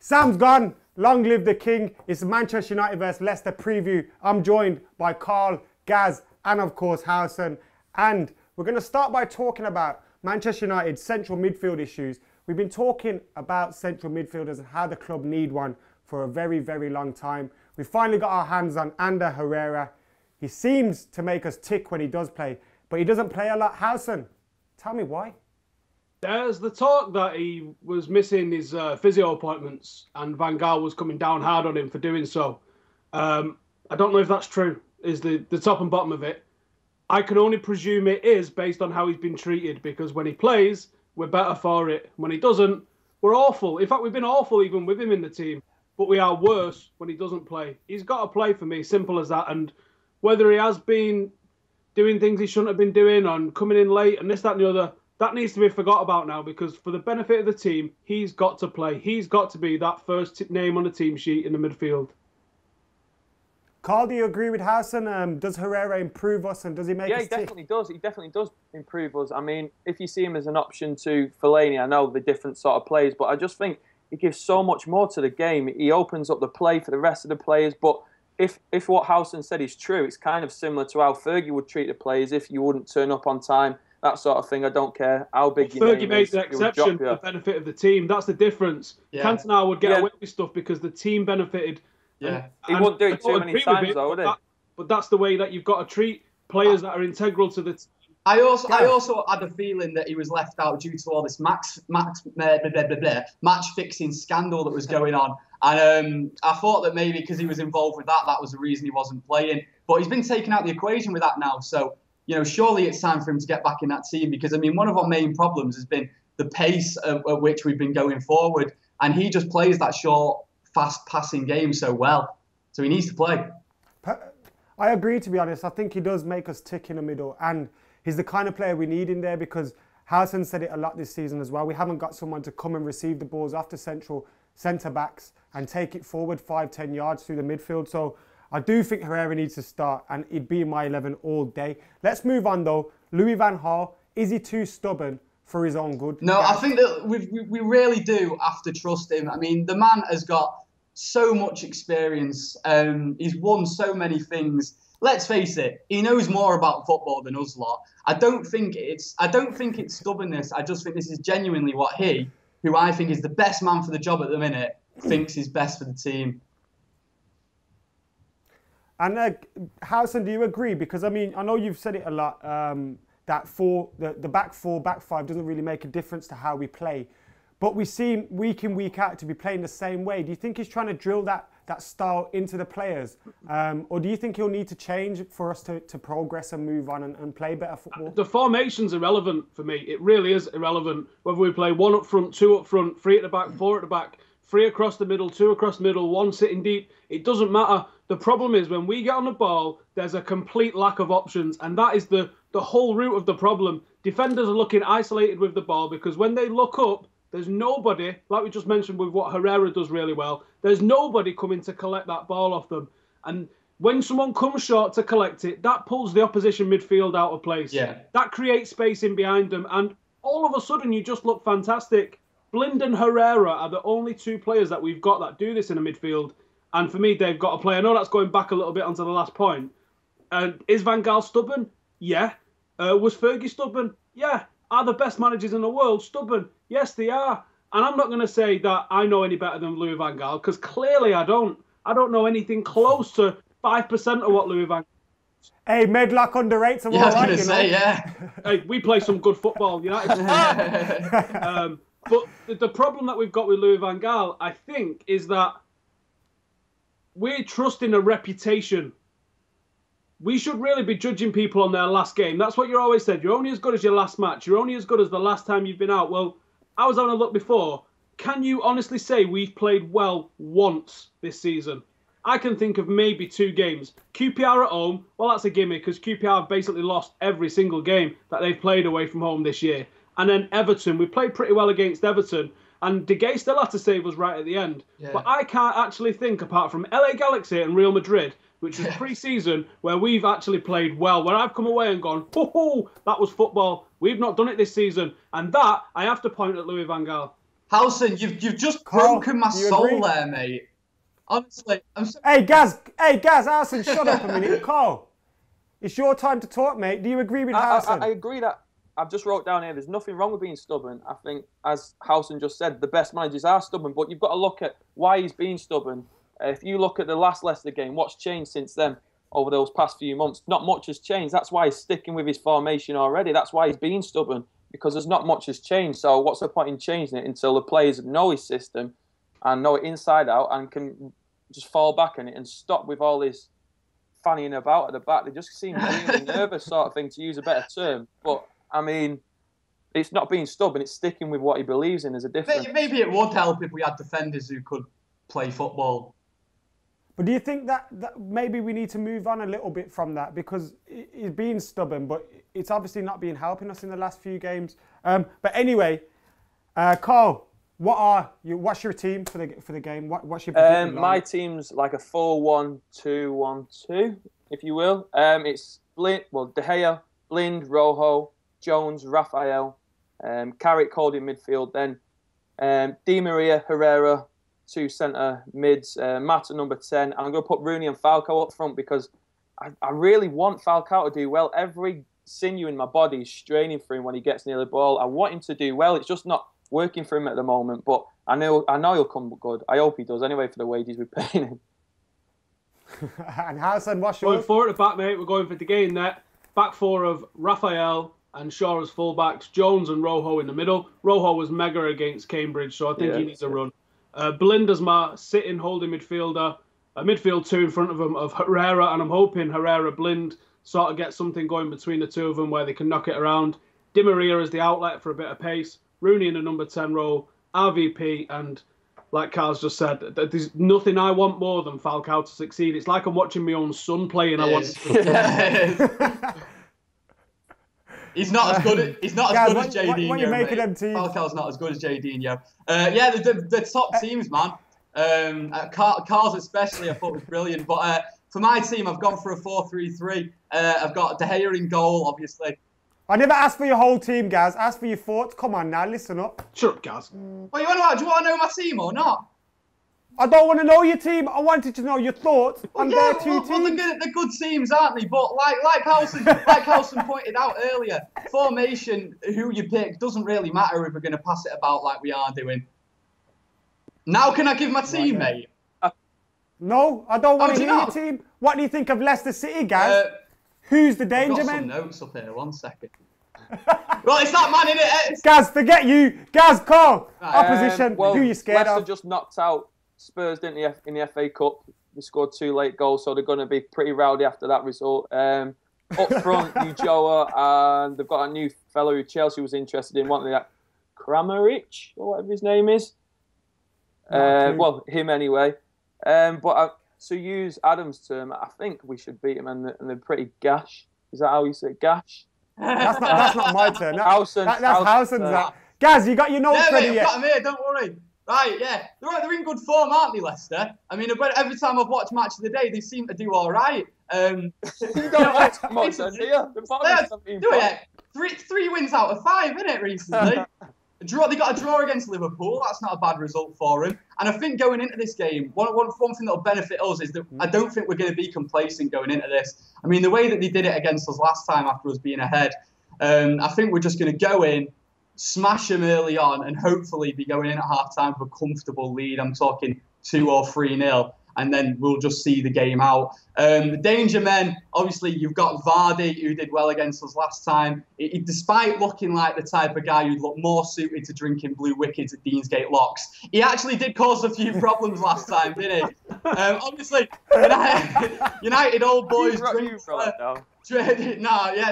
Sam's gone. Long live the king. It's Manchester United vs Leicester preview. I'm joined by Carl, Gaz, and of course Howson. And we're going to start by talking about Manchester United's central midfield issues. We've been talking about central midfielders and how the club need one for a very, very long time. We finally got our hands on Ander Herrera. He seems to make us tick when he does play, but he doesn't play a lot. Howson, tell me why. There's the talk that he was missing his physio appointments and Van Gaal was coming down hard on him for doing so. I don't know if that's true, is the top and bottom of it. I can only presume it is based on how he's been treated, because when he plays, we're better for it. When he doesn't, we're awful. In fact, we've been awful even with him in the team, but we are worse when he doesn't play. He's got to play for me, simple as that. And whether he has been doing things he shouldn't have been doing and coming in late and this, that and the other, that needs to be forgot about now, because for the benefit of the team, he's got to play. He's got to be that first name on the team sheet in the midfield. Carl, do you agree with Howson? Does Herrera improve us and does he make us tick? Yeah, he definitely does. He definitely does improve us. I mean, if you see him as an option to Fellaini, I know the different sort of plays, but I just think he gives so much more to the game. He opens up the play for the rest of the players. But if what Howson said is true, it's kind of similar to how Fergie would treat the players if you wouldn't turn up on time. That sort of thing. I don't care how big your name is. Fergie made the exception for the benefit of the team. That's the difference. Yeah. Cantona would get away with stuff because the team benefited. Yeah, he wouldn't do it too many times, though, would he? But that's the way that you've got to treat players that are integral to the team. I also had a feeling that he was left out due to all this match fixing scandal that was going on, and I thought that maybe because he was involved with that was the reason he wasn't playing. But he's been taken out of the equation with that now, so surely it's time for him to get back in that team, because I mean one of our main problems has been the pace at which we've been going forward, and he just plays that short, fast passing game so well, so he needs to play. I agree, to be honest. I think he does make us tick in the middle, and he's the kind of player we need in there, because Howson said it a lot this season as well. We haven't got someone to come and receive the balls off the central centre-backs and take it forward 5-10 yards through the midfield. So I do think Herrera needs to start, and he'd be in my 11 all day. Let's move on, though. Louis van Gaal, is he too stubborn for his own good? No, I think that we really do have to trust him. I mean, the man has got so much experience. He's won so many things. Let's face it, he knows more about football than us lot. I don't think it's stubbornness. I just think this is genuinely what he, who I think is the best man for the job at the minute, thinks is best for the team. And Howson, do you agree? Because I mean, I know you've said it a lot. That the back four, back five doesn't really make a difference to how we play. But we seem week in, week out to be playing the same way. Do you think he's trying to drill that style into the players? Or do you think he'll need to change for us to progress and move on and play better football? The formation's irrelevant for me. It really is irrelevant. Whether we play one up front, two up front, three at the back, four at the back, three across the middle, two across the middle, one sitting deep. It doesn't matter. The problem is when we get on the ball, there's a complete lack of options. And that is the whole root of the problem. Defenders are looking isolated with the ball because when they look up, there's nobody, like we just mentioned with what Herrera does really well, there's nobody coming to collect that ball off them. And when someone comes short to collect it, that pulls the opposition midfield out of place. Yeah. That creates space in behind them. And all of a sudden, you just look fantastic. Blind and Herrera are the only two players that we've got that do this in the midfield. And for me, they've got to play. I know that's going back a little bit onto the last point. Is Van Gaal stubborn? Yeah. Was Fergie stubborn? Yeah. Are the best managers in the world stubborn? Yes, they are. And I'm not going to say that I know any better than Louis van Gaal, because clearly I don't. I don't know anything close to 5% of what Louis van Gaal. Hey, Medlock underrates him. Yeah, I was going to say, yeah. Hey, we play some good football, United. But the problem that we've got with Louis van Gaal, I think, is that we're trusting a reputation. We should really be judging people on their last game. That's what you always said. You're only as good as your last match. You're only as good as the last time you've been out. Well, I was having a look before. Can you honestly say we've played well once this season? I can think of maybe 2 games. QPR at home, well, that's a gimme because QPR have basically lost every single game that they've played away from home this year. And then Everton, we played pretty well against Everton. And De Gea still had to save us right at the end. Yeah. But I can't actually think, apart from LA Galaxy and Real Madrid, which was pre-season, where we've actually played well, where I've come away and gone, ho, that was football. We've not done it this season. And that, I have to point at Louis van Gaal. Howson, you've just Carl, broken my do you soul agree? there, mate. Honestly, I'm so... Hey, Gaz, Howson, shut up a minute. Carl, it's your time to talk, mate. Do you agree with Howson? I agree that I've just wrote down here, there's nothing wrong with being stubborn. I think, as Howson just said, the best managers are stubborn, but you've got to look at why he's being stubborn. If you look at the last Leicester game, what's changed since then over those past few months? Not much has changed. That's why he's sticking with his formation already. That's why he's being stubborn, because there's not much has changed. So what's the point in changing it until the players know his system and know it inside out and can just fall back on it and stop with all this fannying about at the back? They just seem really nervous, sort of thing, to use a better term. But I mean, it's not being stubborn, it's sticking with what he believes in. There's a difference. Maybe it would help if we had defenders who could play football. But do you think that maybe we need to move on a little bit from that, because he's being stubborn, but it's obviously not been helping us in the last few games. But anyway, Carl, what's your team for the game? What's your predicament? My team's like a 4-1-2-1-2, if you will. It's De Gea, Blind, Rojo, Jones, Raphael, Carrick, Cody in midfield, then Di Maria, Herrera, 2 centre mids, Mata number 10. And I'm going to put Rooney and Falcao up front because I really want Falcao to do well. Every sinew in my body is straining for him when he gets near the ball. I want him to do well. It's just not working for him at the moment, but I know he'll come good. I hope he does anyway for the wages we're paying him. And Howson, what's Going yours? forward at the back, mate. We're going for De Gea in net. Back four of Raphael and Shaw as fullbacks. Jones and Rojo in the middle. Rojo was mega against Cambridge, so I think he needs a run. Blind as my sitting holding midfielder. A midfield two in front of him of Herrera, and I'm hoping Herrera Blind sort of get something going between the two of them where they can knock it around. Di Maria as the outlet for a bit of pace. Rooney in the number 10 role. RVP, and like Carl's just said, there's nothing I want more than Falcao to succeed. It's like I'm watching my own son play, and I want. He's not as good as JD. What are you making them teams? Falcao's not as good as JD and Yo. The top teams, man. Carl's especially, I thought was brilliant. But for my team, I've gone for a 4-3-3. I've got De Gea in goal, obviously. I never asked for your whole team, Gaz. Ask for your thoughts. Come on now, listen up. Shut up, Gaz. Well, do you want to know my team or not? I don't want to know your team. I wanted to know your thoughts on their two teams. Well, they're good teams, aren't they? But like Howson pointed out earlier, formation, who you pick, doesn't really matter if we're going to pass it about like we are doing. Now can I give my team, mate? No, I don't want to hear your not? team. What do you think of Leicester City, Gaz? Who's the danger I've got man? some notes up here. 1 second. Well, it's that man, innit? Gaz, forget you. Gaz, Carl. Opposition. Who are you scared Leicester of? just knocked out Spurs, didn't they, in the FA Cup? They scored 2 late goals, so they're going to be pretty rowdy after that result. Up front, Ujoa, and they've got a new fellow who Chelsea was interested in, weren't they? Kramaric, or whatever his name is. Well, him anyway. To use Adam's term, I think we should beat them, and they're pretty gash. Is that how you say gash? That's not my turn. That's Howson's. Gaz, you got your notes ready mate, yet? I've got them here, don't worry. Right, yeah. They're in good form, aren't they, Leicester? I mean, every time I've watched Match of the Day, they seem to do all right. You don't watch much, do you? Do it. 3 wins out of 5, innit, recently? They got a draw against Liverpool. That's not a bad result for them. And I think going into this game, one thing that will benefit us is that I don't think we're going to be complacent going into this. I mean, the way that they did it against us last time after us being ahead, I think we're just going to go in, smash them early on, and hopefully be going in at half-time with a comfortable lead. I'm talking 2 or 3-0. And then we'll just see the game out. The danger men, obviously, you've got Vardy, who did well against us last time. Despite looking like the type of guy who'd look more suited to drinking blue wickets at Deansgate Locks, he actually did cause a few problems last time, didn't he? Obviously, United old boys drink. It's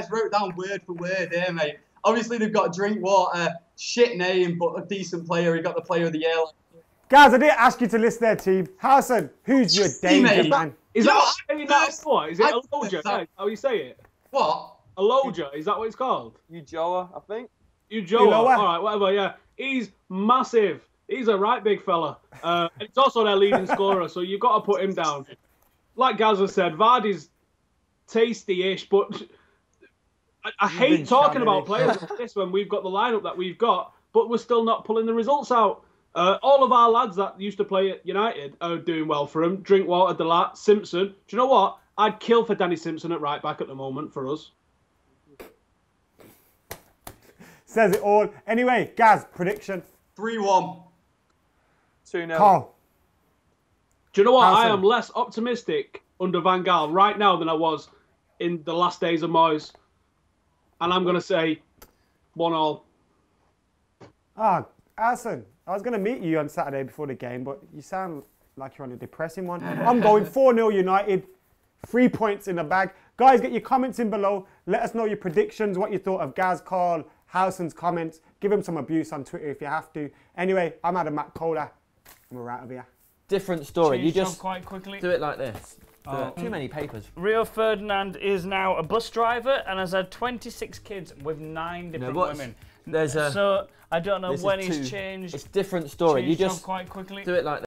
wrote down word for word here, mate. Obviously, they've got Drinkwater, shit name, but a decent player. He got the Player of the Year. Guys, I didn't ask you to list their team. Howson, who's your danger man? Is that what? Is it Aloja? That's how you say it? What? Aloja, is that what it's called? Ujoa, I think. Ujoa. All right, whatever, yeah. He's massive. He's a right big fella. And he's also their leading scorer, so you've got to put him down. Like Gaza said, Vardy's tasty-ish, but I hate talking about players like this when we've got the lineup that we've got, but we're still not pulling the results out. All of our lads that used to play at United are doing well for him. Drinkwater, Delat, Simpson. Do you know what? I'd kill for Danny Simpson at right back at the moment for us. Says it all. Anyway, Gaz, prediction. 3-1. 2-0. Carl. Do you know what? Howson. I am less optimistic under Van Gaal right now than I was in the last days of Moyes. And I'm going to say 1-1. Ah, Alison, I was going to meet you on Saturday before the game, but you sound like you're on a depressing one. I'm going 4-0 United. 3 points in the bag. Guys, get your comments in below. Let us know your predictions, what you thought of Gaz, Carl, Howson's comments. Give him some abuse on Twitter if you have to. Anyway, I'm Adam Matt Cola, and we're out of here. Different story. Change You just quite quickly. do it like this. Too many papers. Rio Ferdinand is now a bus driver and has had 26 kids with 9 different women. There's a. So I don't know this when is he's too- changed. It's different story. You Changed job just quite quickly. do it like this.